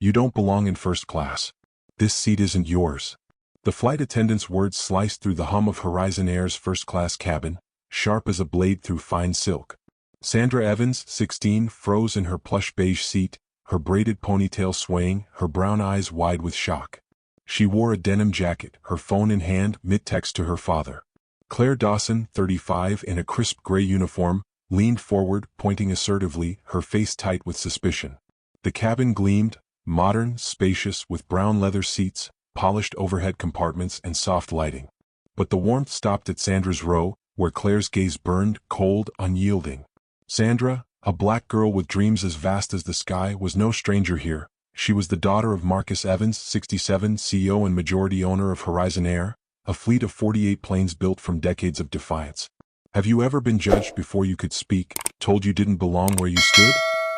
You don't belong in first class. This seat isn't yours. The flight attendant's words sliced through the hum of Horizon Air's first-class cabin, sharp as a blade through fine silk. Sandra Evans, 16, froze in her plush beige seat, her braided ponytail swaying, her brown eyes wide with shock. She wore a denim jacket, her phone in hand, mid-text to her father. Claire Dawson, 35, in a crisp gray uniform, leaned forward, pointing assertively, her face tight with suspicion. The cabin gleamed, modern, spacious, with brown leather seats, polished overhead compartments and soft lighting. But the warmth stopped at Sandra's row, where Claire's gaze burned, cold, unyielding. Sandra, a black girl with dreams as vast as the sky, was no stranger here. She was the daughter of Marcus Evans, 67, CEO and majority owner of Horizon Air, a fleet of 48 planes built from decades of defiance. Have you ever been judged before you could speak, told you didn't belong where you stood?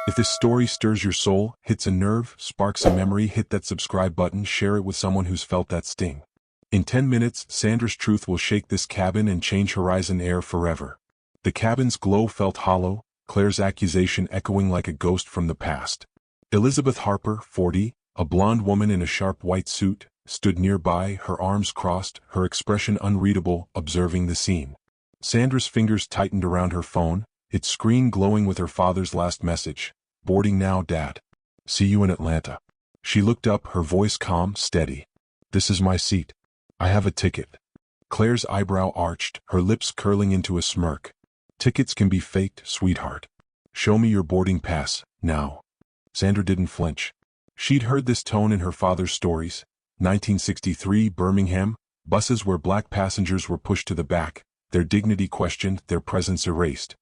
If this story stirs your soul, hits a nerve, sparks a memory, hit that subscribe button, share it with someone who's felt that sting. In 10 minutes, Sandra's truth will shake this cabin and change Horizon Air forever. The cabin's glow felt hollow, Claire's accusation echoing like a ghost from the past. Elizabeth Harper, 40, a blonde woman in a sharp white suit, stood nearby, her arms crossed, her expression unreadable, observing the scene. Sandra's fingers tightened around her phone, its screen glowing with her father's last message. Boarding now, Dad. See you in Atlanta. She looked up, her voice calm, steady. This is my seat. I have a ticket. Claire's eyebrow arched, her lips curling into a smirk. Tickets can be faked, sweetheart. Show me your boarding pass, now. Sandra didn't flinch. She'd heard this tone in her father's stories. 1963, Birmingham, buses where black passengers were pushed to the back, their dignity questioned, their presence erased.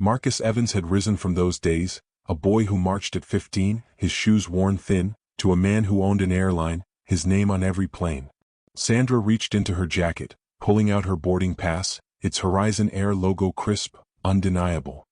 Marcus Evans had risen from those days, a boy who marched at 15, his shoes worn thin, to a man who owned an airline, his name on every plane. Sandra reached into her jacket, pulling out her boarding pass, its Horizon Air logo crisp, undeniable.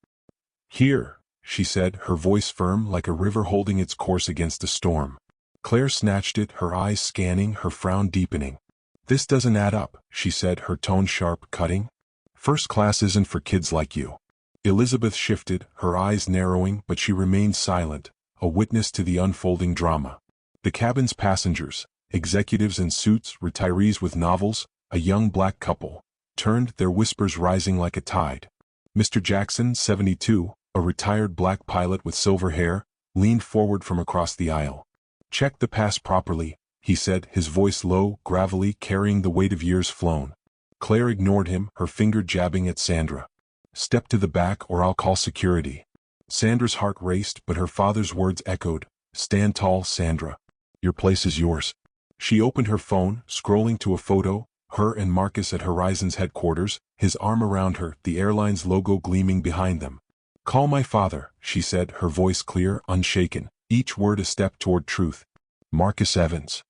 Here, she said, her voice firm like a river holding its course against a storm. Claire snatched it, her eyes scanning, her frown deepening. This doesn't add up, she said, her tone sharp, cutting. First class isn't for kids like you. Elizabeth shifted, her eyes narrowing, but she remained silent, a witness to the unfolding drama. The cabin's passengers, executives in suits, retirees with novels, a young black couple, turned, their whispers rising like a tide. Mr. Jackson, 72, a retired black pilot with silver hair, leaned forward from across the aisle. Check the pass properly, he said, his voice low, gravelly, carrying the weight of years flown. Claire ignored him, her finger jabbing at Sandra. Step to the back or I'll call security. Sandra's heart raced, but her father's words echoed. Stand tall, Sandra. Your place is yours. She opened her phone, scrolling to a photo, her and Marcus at Horizon's headquarters, his arm around her, the airline's logo gleaming behind them. Call my father, she said, her voice clear, unshaken, each word a step toward truth. Marcus Evans.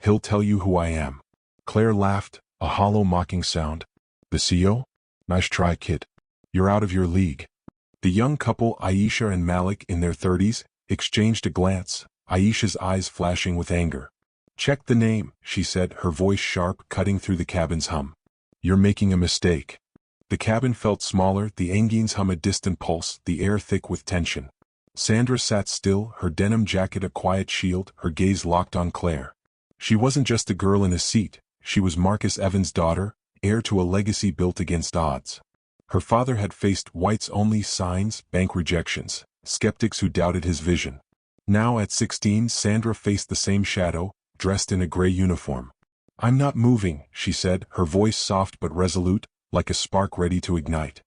He'll tell you who I am. Claire laughed, a hollow mocking sound. The CEO? Nice try, kid. You're out of your league. The young couple, Aisha and Malik, in their 30s, exchanged a glance, Aisha's eyes flashing with anger. Check the name, she said, her voice sharp, cutting through the cabin's hum. You're making a mistake. The cabin felt smaller, the engine's hum a distant pulse, the air thick with tension. Sandra sat still, her denim jacket a quiet shield, her gaze locked on Claire. She wasn't just a girl in a seat, she was Marcus Evans' daughter, heir to a legacy built against odds. Her father had faced whites-only signs, bank rejections, skeptics who doubted his vision. Now at 16, Sandra faced the same shadow, dressed in a gray uniform. I'm not moving, she said, her voice soft but resolute, like a spark ready to ignite.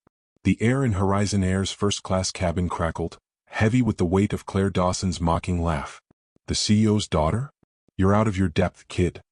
The air in Horizon Air's first-class cabin crackled, heavy with the weight of Claire Dawson's mocking laugh. The CEO's daughter? You're out of your depth, kid.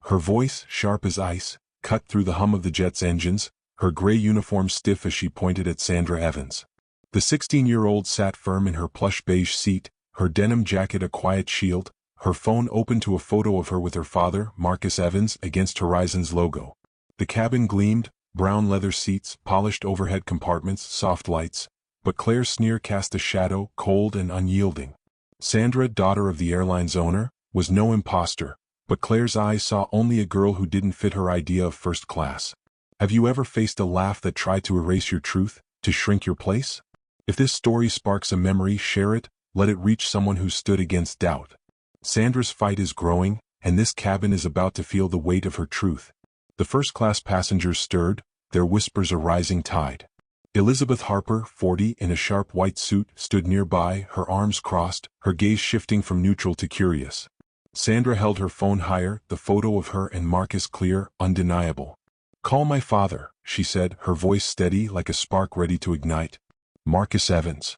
Her voice, sharp as ice, cut through the hum of the jet's engines, her gray uniform stiff as she pointed at Sandra Evans. The 16-year-old sat firm in her plush beige seat, her denim jacket a quiet shield, her phone open to a photo of her with her father, Marcus Evans, against Horizon's logo. The cabin gleamed, brown leather seats, polished overhead compartments, soft lights, but Claire's sneer cast a shadow, cold and unyielding. Sandra, daughter of the airline's owner, was no imposter, but Claire's eyes saw only a girl who didn't fit her idea of first class. Have you ever faced a laugh that tried to erase your truth, to shrink your place? If this story sparks a memory, share it, let it reach someone who stood against doubt. Sandra's fight is growing, and this cabin is about to feel the weight of her truth. The first-class passengers stirred, their whispers a rising tide. Elizabeth Harper, 40, in a sharp white suit, stood nearby, her arms crossed, her gaze shifting from neutral to curious. Sandra held her phone higher, the photo of her and Marcus clear, undeniable. "Call my father," she said, her voice steady like a spark ready to ignite. "Marcus Evans.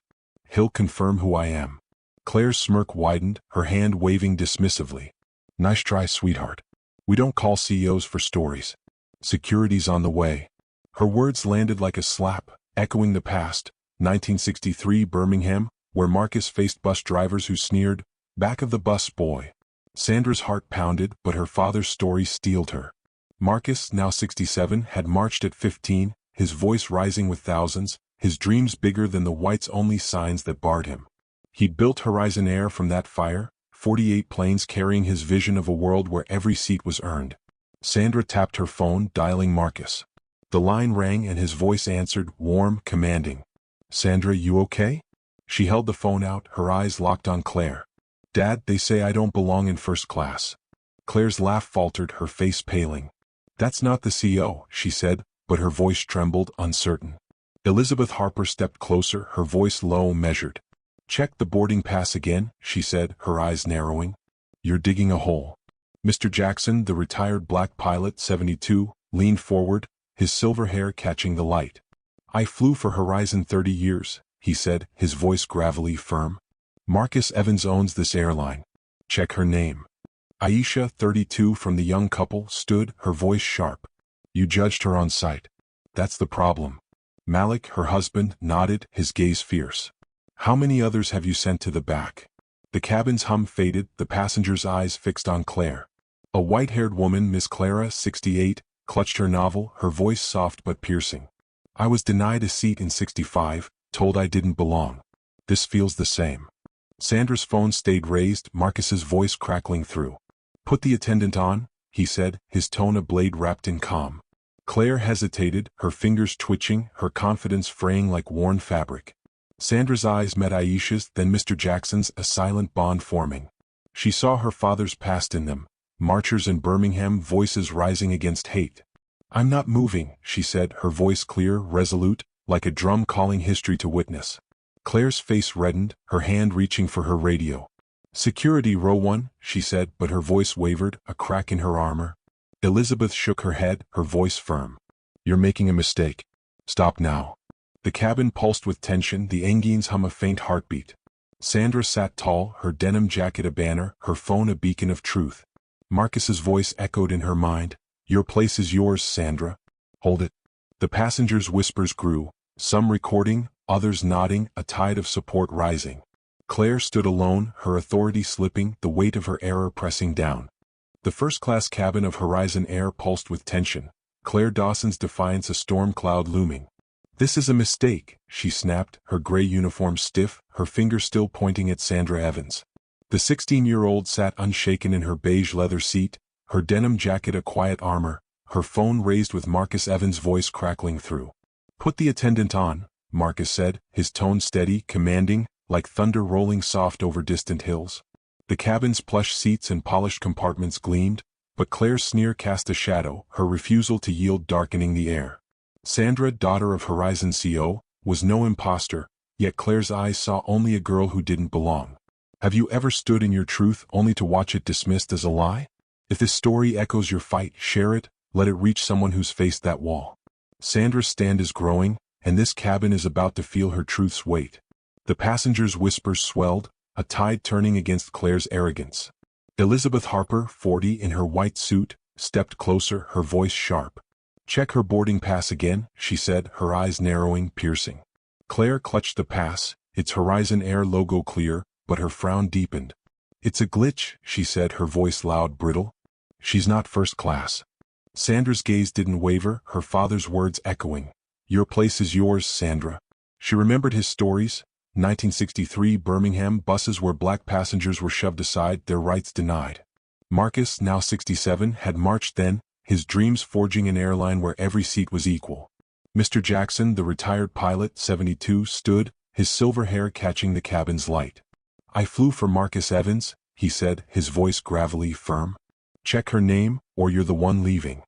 He'll confirm who I am." Claire's smirk widened, her hand waving dismissively. "Nice try, sweetheart. We don't call CEOs for stories. Security's on the way." Her words landed like a slap, echoing the past, 1963 Birmingham, where Marcus faced bus drivers who sneered, "Back of the bus, boy." Sandra's heart pounded, but her father's story steeled her. Marcus, now 67, had marched at 15, his voice rising with thousands, his dreams bigger than the whites-only signs that barred him. He'd built Horizon Air from that fire, 48 planes carrying his vision of a world where every seat was earned. Sandra tapped her phone, dialing Marcus. The line rang and his voice answered, warm, commanding. "Sandra, you okay?" She held the phone out, her eyes locked on Claire. "Dad, they say I don't belong in first class." Claire's laugh faltered, her face paling. "That's not the CEO," she said, but her voice trembled, uncertain. Elizabeth Harper stepped closer, her voice low, measured. "Check the boarding pass again," she said, her eyes narrowing. "You're digging a hole." Mr. Jackson, the retired black pilot, 72, leaned forward, his silver hair catching the light. "I flew for Horizon 30 years, he said, his voice gravelly firm. "Marcus Evans owns this airline. Check her name." Aisha, 32, from the young couple, stood, her voice sharp. "You judged her on sight. That's the problem." Malik, her husband, nodded, his gaze fierce. "How many others have you sent to the back?" The cabin's hum faded, the passengers' eyes fixed on Claire. A white-haired woman, Miss Clara, 68, clutched her novel, her voice soft but piercing. "I was denied a seat in 65, told I didn't belong. This feels the same." Sandra's phone stayed raised, Marcus's voice crackling through. "Put the attendant on," he said, his tone a blade wrapped in calm. Claire hesitated, her fingers twitching, her confidence fraying like worn fabric. Sandra's eyes met Aisha's, then Mr. Jackson's, a silent bond forming. She saw her father's past in them, marchers in Birmingham, voices rising against hate. "I'm not moving," she said, her voice clear, resolute, like a drum calling history to witness. Claire's face reddened, her hand reaching for her radio. "Security, row 1, she said, but her voice wavered, a crack in her armor. Elizabeth shook her head, her voice firm. "You're making a mistake. Stop now." The cabin pulsed with tension, the engines hum a faint heartbeat. Sandra sat tall, her denim jacket a banner, her phone a beacon of truth. Marcus's voice echoed in her mind. "Your place is yours, Sandra. Hold it." The passengers' whispers grew, some recording, others nodding, a tide of support rising. Claire stood alone, her authority slipping, the weight of her error pressing down. The first-class cabin of Horizon Air pulsed with tension, Claire Dawson's defiance a storm cloud looming. "This is a mistake," she snapped, her gray uniform stiff, her finger still pointing at Sandra Evans. The 16-year-old sat unshaken in her beige leather seat, her denim jacket a quiet armor, her phone raised with Marcus Evans' voice crackling through. "Put the attendant on," Marcus said, his tone steady, commanding, like thunder rolling soft over distant hills. The cabin's plush seats and polished compartments gleamed, but Claire's sneer cast a shadow, her refusal to yield darkening the air. Sandra, daughter of Horizon CO, was no imposter, yet Claire's eyes saw only a girl who didn't belong. Have you ever stood in your truth only to watch it dismissed as a lie? If this story echoes your fight, share it, let it reach someone who's faced that wall. Sandra's stand is growing, and this cabin is about to feel her truth's weight. The passengers' whispers swelled, a tide turning against Claire's arrogance. Elizabeth Harper, 40, in her white suit, stepped closer, her voice sharp. "Check her boarding pass again," she said, her eyes narrowing, piercing. Claire clutched the pass, its Horizon Air logo clear, but her frown deepened. "It's a glitch," she said, her voice loud, brittle. "She's not first class." Sandra's gaze didn't waver, her father's words echoing. "Your place is yours, Sandra." She remembered his stories, 1963 Birmingham buses where black passengers were shoved aside, their rights denied. Marcus, now 67, had marched then, his dreams forging an airline where every seat was equal. Mr. Jackson, the retired pilot, 72, stood, his silver hair catching the cabin's light. "I flew for Marcus Evans," he said, his voice gravely firm. Check her name, or you're the one leaving.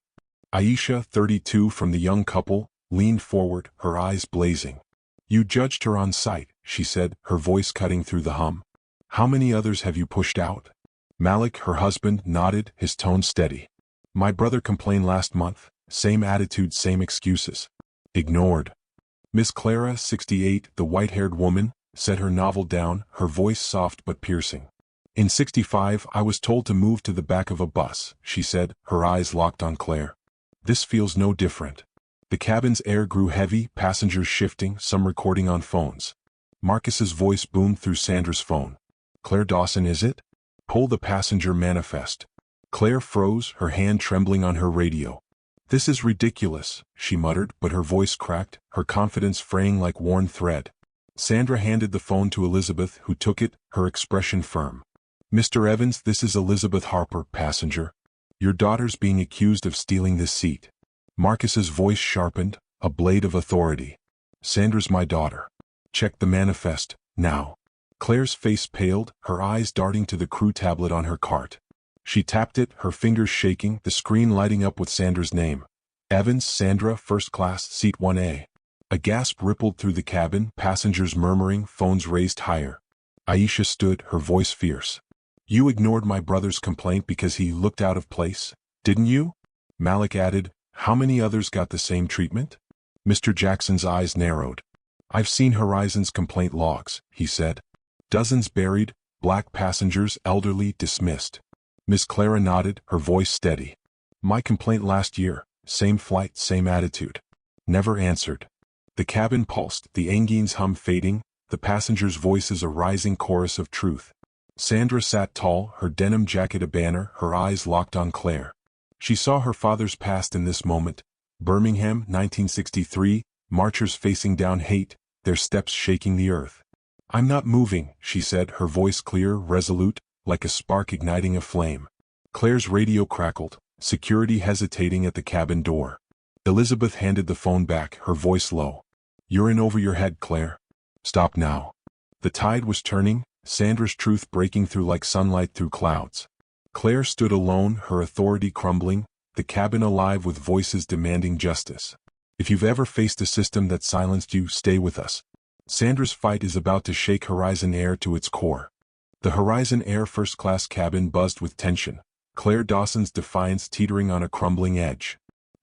Aisha, 32, from the young couple, leaned forward, her eyes blazing. You judged her on sight, she said, her voice cutting through the hum. How many others have you pushed out? Malik, her husband, nodded, his tone steady. My brother complained last month, same attitude, same excuses. Ignored. Miss Clara, 68, the white-haired woman, set her novel down, her voice soft but piercing. In 65, I was told to move to the back of a bus, she said, her eyes locked on Claire. This feels no different. The cabin's air grew heavy, passengers shifting, some recording on phones. Marcus's voice boomed through Sandra's phone. Claire Dawson, is it? Pull the passenger manifest. Claire froze, her hand trembling on her radio. This is ridiculous, she muttered, but her voice cracked, her confidence fraying like worn thread. Sandra handed the phone to Elizabeth, who took it, her expression firm. Mr. Evans, this is Elizabeth Harper, passenger. Your daughter's being accused of stealing this seat. Marcus's voice sharpened, a blade of authority. Sandra's my daughter. Check the manifest, now. Claire's face paled, her eyes darting to the crew tablet on her cart. She tapped it, her fingers shaking, the screen lighting up with Sandra's name. Evans, Sandra, first class, seat 1A. A gasp rippled through the cabin, passengers murmuring, phones raised higher. Aisha stood, her voice fierce. You ignored my brother's complaint because he looked out of place, didn't you? Malik added, how many others got the same treatment? Mr. Jackson's eyes narrowed. I've seen Horizon's complaint logs, he said. Dozens buried, black passengers, elderly, dismissed. Miss Clara nodded, her voice steady. My complaint last year, same flight, same attitude. Never answered. The cabin pulsed, the engine's hum fading, the passengers' voices a rising chorus of truth. Sandra sat tall, her denim jacket a banner, her eyes locked on Claire. She saw her father's past in this moment. Birmingham, 1963, marchers facing down hate, their steps shaking the earth. I'm not moving, she said, her voice clear, resolute, like a spark igniting a flame. Claire's radio crackled, security hesitating at the cabin door. Elizabeth handed the phone back, her voice low. You're in over your head, Claire. Stop now. The tide was turning, Sandra's truth breaking through like sunlight through clouds. Claire stood alone, her authority crumbling, the cabin alive with voices demanding justice. If you've ever faced a system that silenced you, stay with us. Sandra's fight is about to shake Horizon Air to its core. The Horizon Air first-class cabin buzzed with tension, Claire Dawson's defiance teetering on a crumbling edge.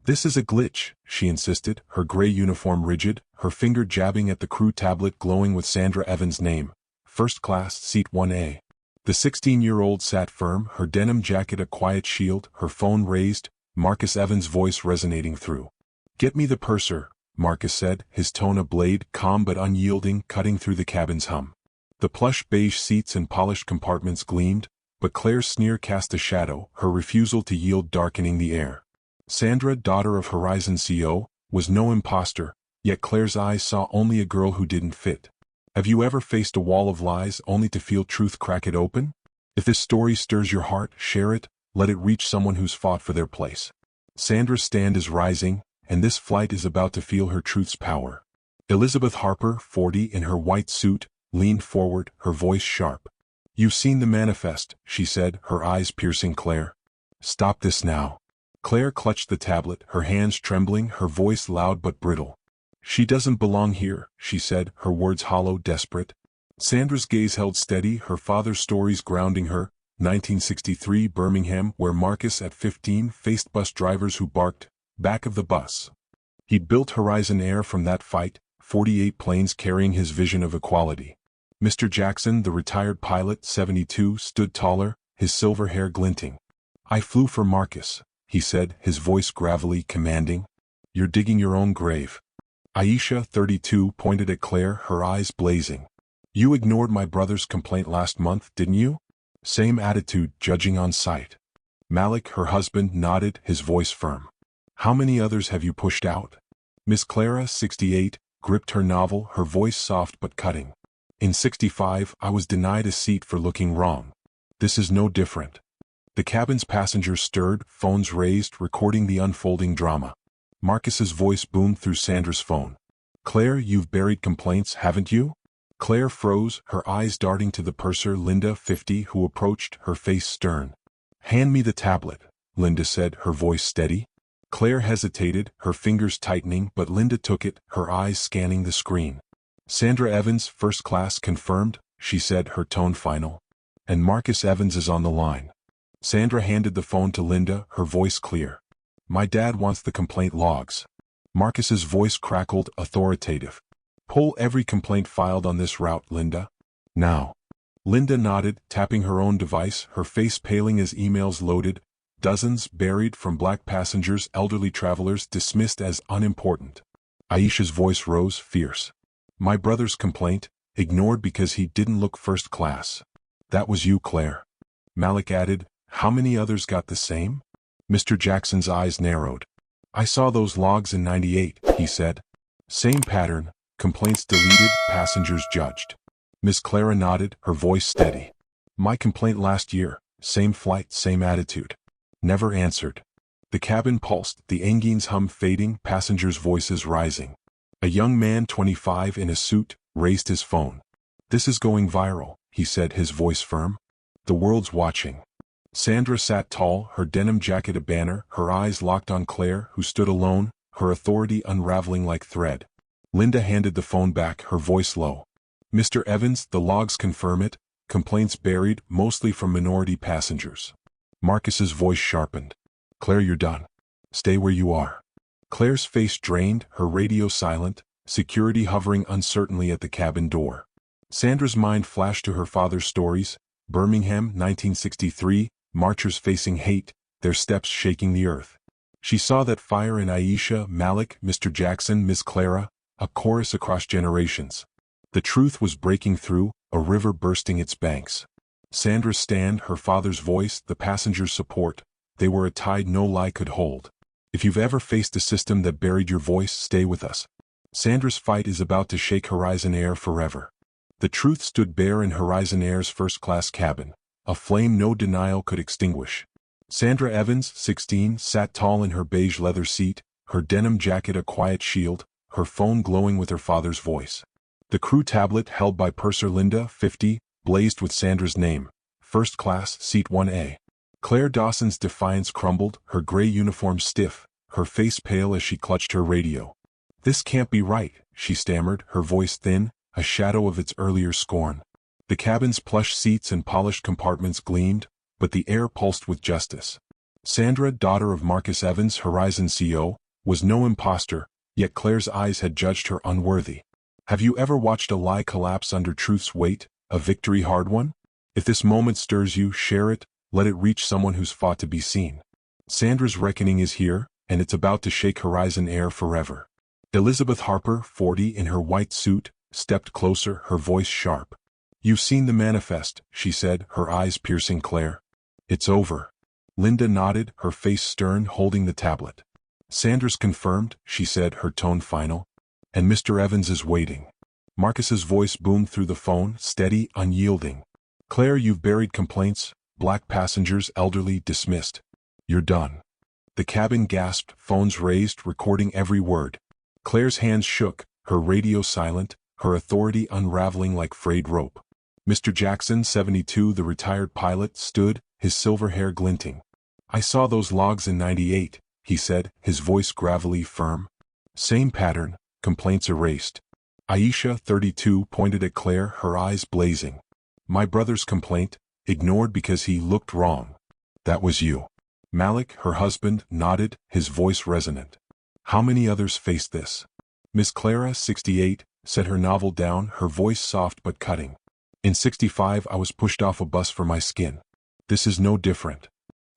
This is a glitch, she insisted, her gray uniform rigid, her finger jabbing at the crew tablet glowing with Sandra Evans' name. First class, seat 1A. The 16-year-old sat firm, her denim jacket a quiet shield, her phone raised, Marcus Evans' voice resonating through. Get me the purser, Marcus said, his tone a blade, calm but unyielding, cutting through the cabin's hum. The plush beige seats and polished compartments gleamed, but Claire's sneer cast a shadow, her refusal to yield darkening the air. Sandra, daughter of Horizon CO, was no imposter, yet Claire's eyes saw only a girl who didn't fit. Have you ever faced a wall of lies only to feel truth crack it open? If this story stirs your heart, share it, let it reach someone who's fought for their place. Sandra's stand is rising, and this flight is about to feel her truth's power. Elizabeth Harper, 40, in her white suit, leaned forward, her voice sharp. You've seen the manifest, she said, her eyes piercing Claire. Stop this now. Claire clutched the tablet, her hands trembling, her voice loud but brittle. She doesn't belong here, she said, her words hollow, desperate. Sandra's gaze held steady, her father's stories grounding her. 1963 Birmingham, where Marcus at 15 faced bus drivers who barked, back of the bus. He'd built Horizon Air from that fight, 48 planes carrying his vision of equality. Mr. Jackson, the retired pilot, 72, stood taller, his silver hair glinting. I flew for Marcus, he said, his voice gravelly commanding. You're digging your own grave. Aisha, 32, pointed at Claire, her eyes blazing. You ignored my brother's complaint last month, didn't you? Same attitude, judging on sight. Malik, her husband, nodded, his voice firm. How many others have you pushed out? Miss Clara, 68, gripped her novel, her voice soft but cutting. In 65, I was denied a seat for looking wrong. This is no different. The cabin's passengers stirred, phones raised, recording the unfolding drama. Marcus's voice boomed through Sandra's phone. Claire, you've buried complaints, haven't you? Claire froze, her eyes darting to the purser Linda, 50, who approached, her face stern. "Hand me the tablet," Linda said, her voice steady. Claire hesitated, her fingers tightening, but Linda took it, her eyes scanning the screen. "Sandra Evans, first class confirmed," she said, her tone final. "And Marcus Evans is on the line." Sandra handed the phone to Linda, her voice clear. "My dad wants the complaint logs." Marcus's voice crackled, authoritative. "Pull every complaint filed on this route, Linda. Now." Linda nodded, tapping her own device, her face paling as emails loaded. Dozens buried from black passengers, elderly travelers dismissed as unimportant. Aisha's voice rose, fierce. "My brother's complaint, ignored because he didn't look first class." "That was you, Claire." Malik added, "How many others got the same?" Mr. Jackson's eyes narrowed. "I saw those logs in 98, he said. "Same pattern, complaints deleted, passengers judged." Miss Clara nodded, her voice steady. "My complaint last year, same flight, same attitude." Never answered. The cabin pulsed, the engine's hum fading, passengers' voices rising. A young man, 25, in a suit, raised his phone. "This is going viral," he said, his voice firm. "The world's watching." Sandra sat tall, her denim jacket a banner, her eyes locked on Claire, who stood alone, her authority unraveling like thread. Linda handed the phone back, her voice low. "Mr. Evans, the logs confirm it, complaints buried, mostly from minority passengers." Marcus's voice sharpened. "Claire, you're done. Stay where you are." Claire's face drained, her radio silent, security hovering uncertainly at the cabin door. Sandra's mind flashed to her father's stories. Birmingham, 1963, marchers facing hate, their steps shaking the earth. She saw that fire in Aisha, Malik, Mr. Jackson, Miss Clara, a chorus across generations. The truth was breaking through, a river bursting its banks. Sandra's stand, her father's voice, the passengers' support, they were a tide no lie could hold. If you've ever faced a system that buried your voice, stay with us. Sandra's fight is about to shake Horizon Air forever. The truth stood bare in Horizon Air's first-class cabin, a flame no denial could extinguish. Sandra Evans, 16, sat tall in her beige leather seat, her denim jacket a quiet shield, her phone glowing with her father's voice. The crew tablet held by purser Linda, 50, blazed with Sandra's name, first class, seat 1A. Claire Dawson's defiance crumbled, her gray uniform stiff, her face pale as she clutched her radio. "This can't be right," she stammered, her voice thin, a shadow of its earlier scorn. The cabin's plush seats and polished compartments gleamed, but the air pulsed with justice. Sandra, daughter of Marcus Evans, Horizon CO, was no imposter, yet Claire's eyes had judged her unworthy. Have you ever watched a lie collapse under truth's weight, a victory hard won? If this moment stirs you, share it, let it reach someone who's fought to be seen. Sandra's reckoning is here, and it's about to shake Horizon Air forever. Elizabeth Harper, 40, in her white suit, stepped closer, her voice sharp. "You've seen the manifest," she said, her eyes piercing Claire. "It's over." Linda nodded, her face stern, holding the tablet. "Sandra's confirmed," she said, her tone final. "And Mr. Evans is waiting." Marcus's voice boomed through the phone, steady, unyielding. "Claire, you've buried complaints, black passengers, elderly, dismissed. You're done." The cabin gasped, phones raised, recording every word. Claire's hands shook, her radio silent, her authority unraveling like frayed rope. Mr. Jackson, 72, the retired pilot, stood, his silver hair glinting. "I saw those logs in 98, he said, his voice gravelly firm. "Same pattern, complaints erased." Aisha, 32, pointed at Claire, her eyes blazing. "My brother's complaint, ignored because he looked wrong. That was you." Malik, her husband, nodded, his voice resonant. "How many others faced this?" Miss Clara, 68, set her novel down, her voice soft but cutting. "In 65 I was pushed off a bus for my skin. This is no different."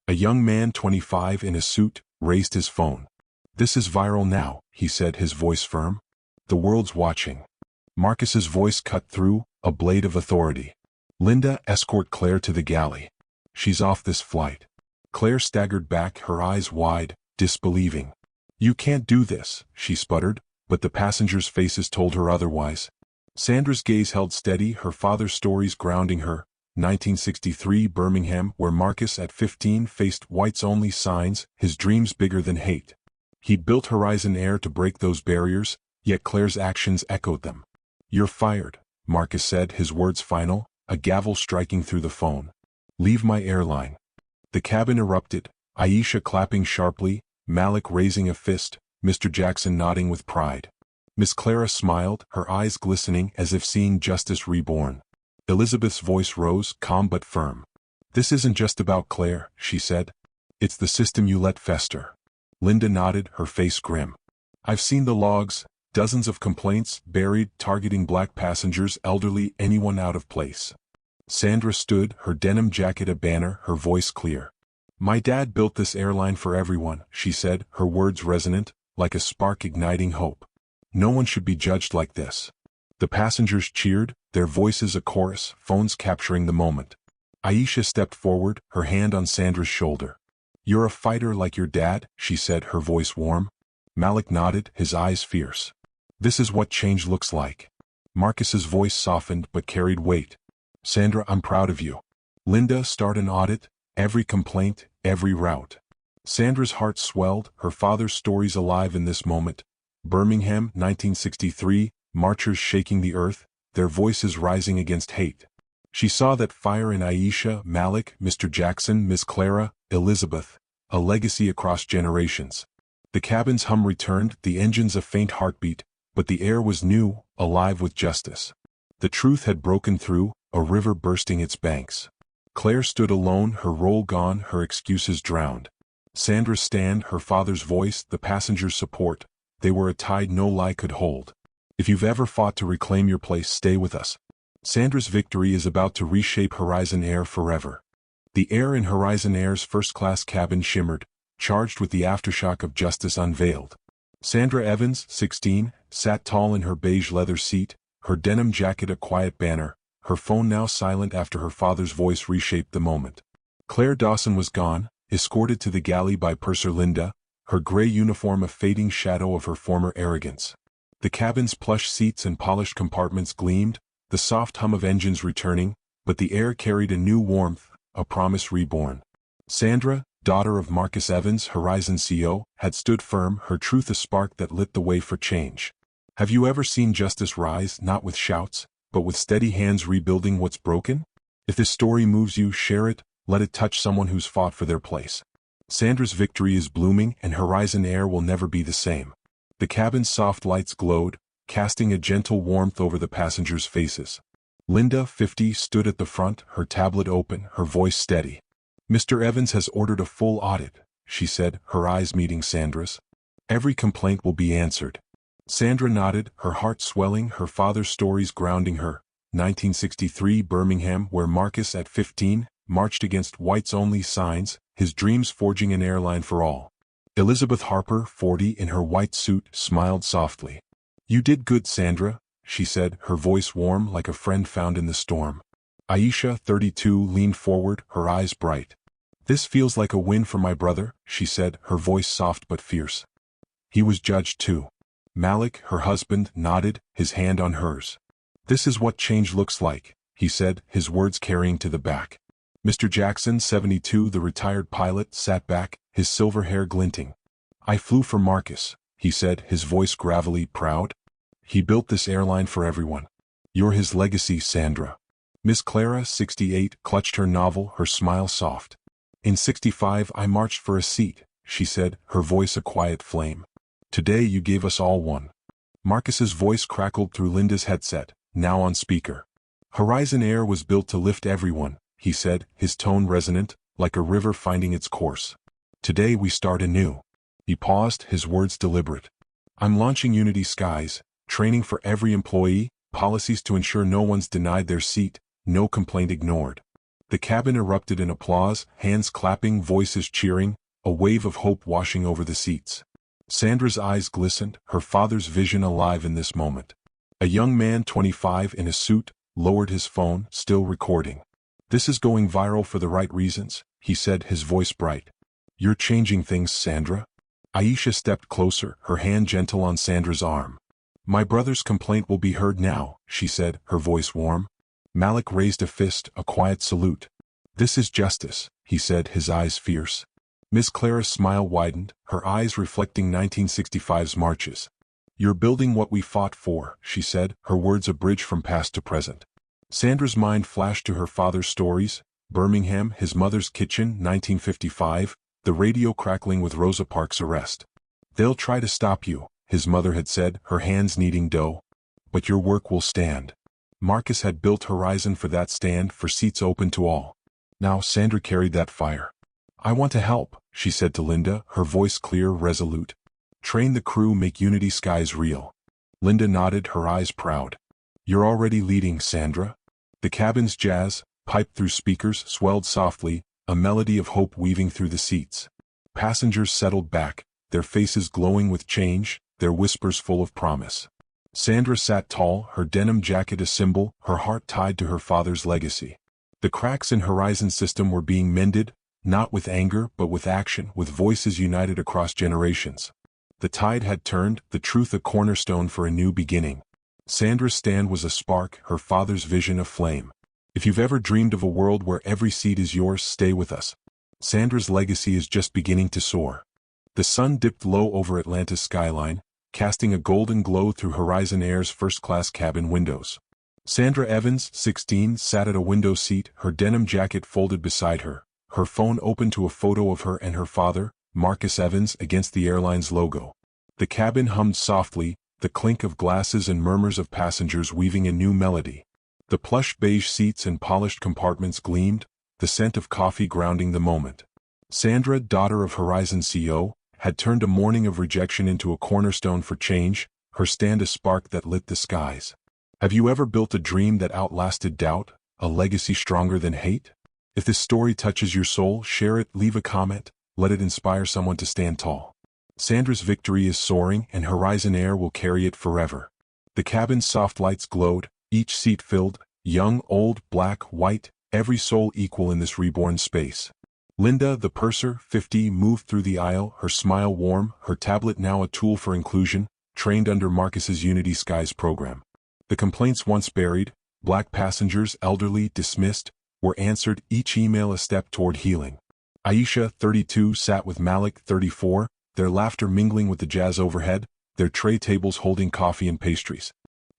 A young man, 25, in a suit, raised his phone. "This is viral now," he said, his voice firm. "The world's watching." Marcus's voice cut through, a blade of authority. "Linda, escort Claire to the galley. She's off this flight." Claire staggered back, her eyes wide, disbelieving. "You can't do this," she sputtered, but the passengers' faces told her otherwise. Sandra's gaze held steady, her father's stories grounding her. 1963 Birmingham, where Marcus at 15 faced whites-only signs, his dreams bigger than hate. He'd built Horizon Air to break those barriers, yet Claire's actions echoed them. "You're fired," Marcus said, his words final, a gavel striking through the phone. Leave my airline. The cabin erupted, Aisha clapping sharply, Malik raising a fist, Mr. Jackson nodding with pride. Miss Clara smiled, her eyes glistening as if seeing justice reborn. Elizabeth's voice rose, calm but firm. This isn't just about Claire, she said. It's the system you let fester. Linda nodded, her face grim. I've seen the logs, dozens of complaints, buried, targeting black passengers, elderly, anyone out of place. Sandra stood, her denim jacket a banner, her voice clear. My dad built this airline for everyone, she said, her words resonant, like a spark igniting hope. No one should be judged like this. The passengers cheered, their voices a chorus, phones capturing the moment. Aisha stepped forward, her hand on Sandra's shoulder. You're a fighter like your dad, she said, her voice warm. Malik nodded, his eyes fierce. This is what change looks like. Marcus's voice softened but carried weight. Sandra, I'm proud of you. Linda, start an audit, every complaint, every route. Sandra's heart swelled, her father's stories alive in this moment. Birmingham, 1963, marchers shaking the earth, their voices rising against hate. She saw that fire in Aisha, Malik, Mr. Jackson, Miss Clara, Elizabeth, a legacy across generations. The cabin's hum returned, the engines a faint heartbeat, but the air was new, alive with justice. The truth had broken through, a river bursting its banks. Claire stood alone, her role gone, her excuses drowned. Sandra's stand, her father's voice, the passengers' support, they were a tide no lie could hold. If you've ever fought to reclaim your place, stay with us. Sandra's victory is about to reshape Horizon Air forever. The air in Horizon Air's first-class cabin shimmered, charged with the aftershock of justice unveiled. Sandra Evans, 16, sat tall in her beige leather seat, her denim jacket a quiet banner, her phone now silent after her father's voice reshaped the moment. Claire Dawson was gone, escorted to the galley by purser Linda, her gray uniform a fading shadow of her former arrogance. The cabin's plush seats and polished compartments gleamed, the soft hum of engines returning, but the air carried a new warmth, a promise reborn. Sandra, daughter of Marcus Evans, Horizon CEO, had stood firm, her truth a spark that lit the way for change. Have you ever seen justice rise, not with shouts, but with steady hands rebuilding what's broken? If this story moves you, share it, let it touch someone who's fought for their place. Sandra's victory is blooming, and Horizon Air will never be the same. The cabin's soft lights glowed, casting a gentle warmth over the passengers' faces. Linda, 50, stood at the front, her tablet open, her voice steady. Mr. Evans has ordered a full audit, she said, her eyes meeting Sandra's. Every complaint will be answered. Sandra nodded, her heart swelling, her father's stories grounding her. 1963 Birmingham, where Marcus at 15, marched against whites-only signs, his dreams forging an airline for all. Elizabeth Harper, 40, in her white suit, smiled softly. You did good, Sandra, she said, her voice warm like a friend found in the storm. Aisha, 32, leaned forward, her eyes bright. This feels like a win for my brother, she said, her voice soft but fierce. He was judged too. Malik, her husband, nodded, his hand on hers. This is what change looks like, he said, his words carrying to the back. Mr. Jackson, 72, the retired pilot, sat back, his silver hair glinting. I flew for Marcus, he said, his voice gravelly proud. He built this airline for everyone. You're his legacy, Sandra. Miss Clara, 68, clutched her novel, her smile soft. In 65 I marched for a seat, she said, her voice a quiet flame. Today you gave us all one. Marcus's voice crackled through Linda's headset, now on speaker. Horizon Air was built to lift everyone, he said, his tone resonant, like a river finding its course. Today we start anew. He paused, his words deliberate. I'm launching Unity Skies, training for every employee, policies to ensure no one's denied their seat, no complaint ignored. The cabin erupted in applause, hands clapping, voices cheering, a wave of hope washing over the seats. Sandra's eyes glistened, her father's vision alive in this moment. A young man, 25, in a suit, lowered his phone, still recording. This is going viral for the right reasons, he said, his voice bright. You're changing things, Sandra. Aisha stepped closer, her hand gentle on Sandra's arm. My brother's complaint will be heard now, she said, her voice warm. Malik raised a fist, a quiet salute. This is justice, he said, his eyes fierce. Miss Clara's smile widened, her eyes reflecting 1965's marches. You're building what we fought for, she said, her words a bridge from past to present. Sandra's mind flashed to her father's stories, Birmingham, his mother's kitchen, 1955, the radio crackling with Rosa Parks' arrest. They'll try to stop you, his mother had said, her hands kneading dough. But your work will stand. Marcus had built Horizon for that stand, for seats open to all. Now Sandra carried that fire. I want to help, she said to Linda, her voice clear, resolute. Train the crew, make Unity Skies real. Linda nodded, her eyes proud. You're already leading, Sandra. The cabin's jazz, piped through speakers, swelled softly, a melody of hope weaving through the seats. Passengers settled back, their faces glowing with change, their whispers full of promise. Sandra sat tall, her denim jacket a symbol, her heart tied to her father's legacy. The cracks in Horizon's system were being mended, not with anger but with action, with voices united across generations. The tide had turned, the truth a cornerstone for a new beginning. Sandra's stand was a spark, her father's vision a flame. If you've ever dreamed of a world where every seat is yours, stay with us. Sandra's legacy is just beginning to soar. The sun dipped low over Atlanta's skyline, casting a golden glow through Horizon Air's first-class cabin windows. Sandra Evans, 16, sat at a window seat, her denim jacket folded beside her, her phone open to a photo of her and her father, Marcus Evans, against the airline's logo. The cabin hummed softly, the clink of glasses and murmurs of passengers weaving a new melody. The plush beige seats and polished compartments gleamed, the scent of coffee grounding the moment. Sandra, daughter of Horizon CEO, had turned a morning of rejection into a cornerstone for change, her stand a spark that lit the skies. Have you ever built a dream that outlasted doubt, a legacy stronger than hate? If this story touches your soul, share it, leave a comment, let it inspire someone to stand tall. Sandra's victory is soaring, and Horizon Air will carry it forever. The cabin's soft lights glowed, each seat filled, young, old, black, white, every soul equal in this reborn space. Linda, the purser, 50, moved through the aisle, her smile warm, her tablet now a tool for inclusion, trained under Marcus's Unity Skies program. The complaints once buried, black passengers, elderly, dismissed, were answered, each email a step toward healing. Aisha, 32, sat with Malik, 34, their laughter mingling with the jazz overhead, their tray tables holding coffee and pastries.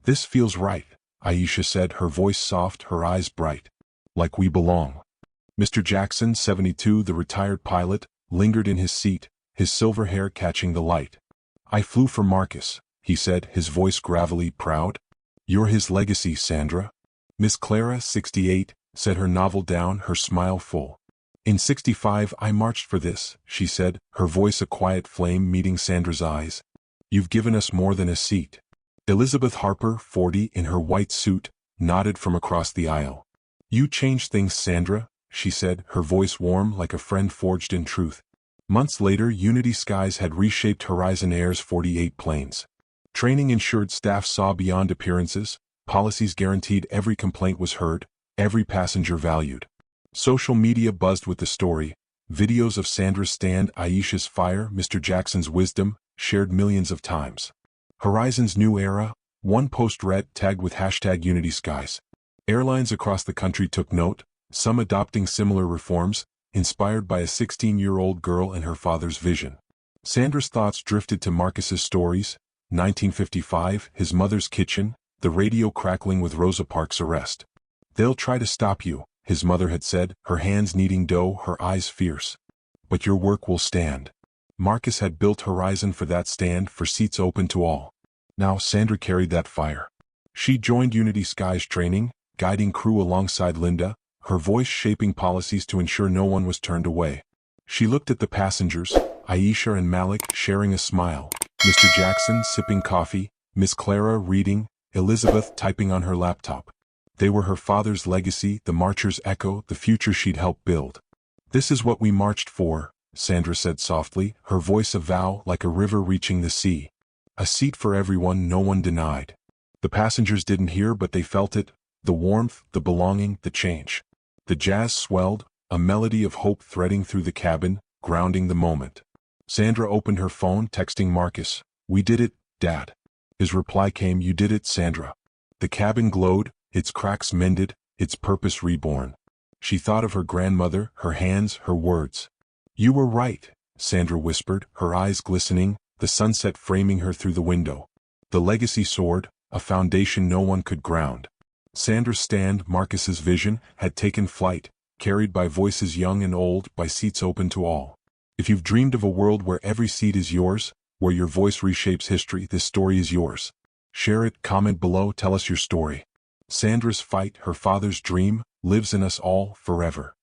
This feels right, Aisha said, her voice soft, her eyes bright. Like we belong. Mr. Jackson, 72, the retired pilot, lingered in his seat, his silver hair catching the light. I flew for Marcus, he said, his voice gravelly proud. You're his legacy, Sandra. Miss Clara, 68, set her novel down, her smile full. In 65 I marched for this, she said, her voice a quiet flame meeting Sandra's eyes. You've given us more than a seat. Elizabeth Harper, 40, in her white suit, nodded from across the aisle. You changed things, Sandra, she said, her voice warm like a friend forged in truth. Months later, Unity Skies had reshaped Horizon Air's 48 planes. Training ensured staff saw beyond appearances, policies guaranteed every complaint was heard, every passenger valued. Social media buzzed with the story, videos of Sandra's stand, Aisha's fire, Mr. Jackson's wisdom, shared millions of times. Horizon's new era, one post read, tagged with #UnitySkies. Airlines across the country took note, some adopting similar reforms, inspired by a 16-year-old girl and her father's vision. Sandra's thoughts drifted to Marcus's stories, 1955, his mother's kitchen, the radio crackling with Rosa Parks' arrest. They'll try to stop you, his mother had said, her hands kneading dough, her eyes fierce. But your work will stand. Marcus had built Horizon for that stand, for seats open to all. Now Sandra carried that fire. She joined Unity Skies training, guiding crew alongside Linda, her voice shaping policies to ensure no one was turned away. She looked at the passengers, Aisha and Malik sharing a smile, Mr. Jackson sipping coffee, Miss Clara reading, Elizabeth typing on her laptop. They were her father's legacy, the marcher's echo, the future she'd helped build. This is what we marched for, Sandra said softly, her voice a vow like a river reaching the sea. A seat for everyone, no one denied. The passengers didn't hear but they felt it, the warmth, the belonging, the change. The jazz swelled, a melody of hope threading through the cabin, grounding the moment. Sandra opened her phone, texting Marcus, "We did it, Dad." His reply came, "You did it, Sandra." The cabin glowed, its cracks mended, its purpose reborn. She thought of her grandmother, her hands, her words. "You were right," Sandra whispered, her eyes glistening, the sunset framing her through the window. The legacy soared, a foundation no one could ground. Sandra's stand, Marcus's vision, had taken flight, carried by voices young and old, by seats open to all. If you've dreamed of a world where every seat is yours, where your voice reshapes history, this story is yours. Share it, comment below, tell us your story. Sandra's fight, her father's dream, lives in us all, forever.